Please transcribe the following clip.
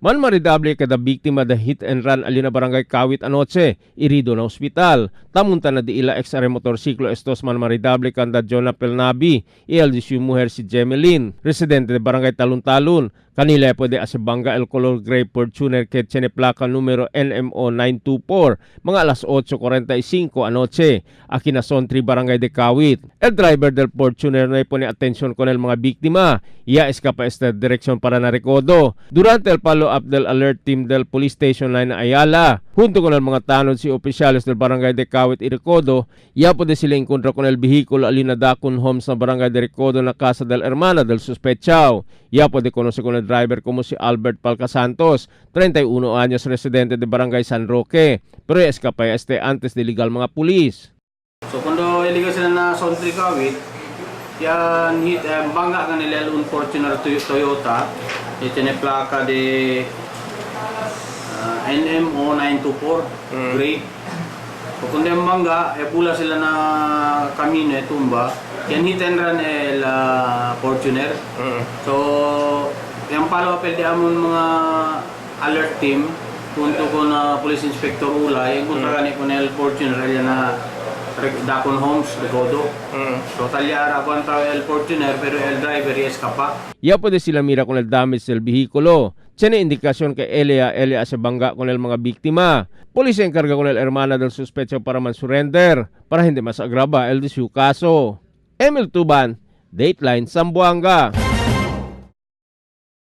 Man maridable kada biktima da hit and run ali na barangay Kawit anoche, irido na ospital. Tamunta na di ila XR motorsiklo estos man maridable kanda Jonah Pelnabi, ialdis yung muher si Jemelin, residente de barangay Talun-Talun. Kanila pwede asibangga el color gray Fortuner que tiene placa numero NMO 924, mga alas 8:45 anoche, aquí na son 3 barangay de Kawit. El driver del Fortuner no pone atensyon con el mga biktima, ya escapa esta dirección para Narecodo. Durante el follow-up del alert team del Police Station 9 Ayala, junto con el mga tanod si opisyales del barangay de Kawit y Recodo, ya pwede sila encontrar con el vehículo alina Dakun Homes na barangay de Recodo na casa del hermana del sospechao. Ya pwede conocer con el driver como si Albert Palca Santos, 31 años, residente de barangay San Roque, pero escapa antes de legal mga pulis. So kundo iligaw sila na Sontri Kawit, yan bangga ka nila un Fortuner Toyota, tiene placa de NMO 924 gray. So kundo yung bangga, pula sila na kamino tumba, yan hit and run el Fortuner. So yung follow-up di amon mga alert team junto con Police Inspector Ula, yung kontragani con el Fortuner na Dakon Homes, Recodo. So talyara contra el Fortuner pero el driver y escapa. Ya pwede sila mira con el damage del vehículo. Tiene indikasyon que Elia se bangga con el mga biktima. Polisya encarga con el hermana del sospecho para man-surrender para hindi mas agraba el disu kaso. Emil Tuban, Dateline, Zamboanga.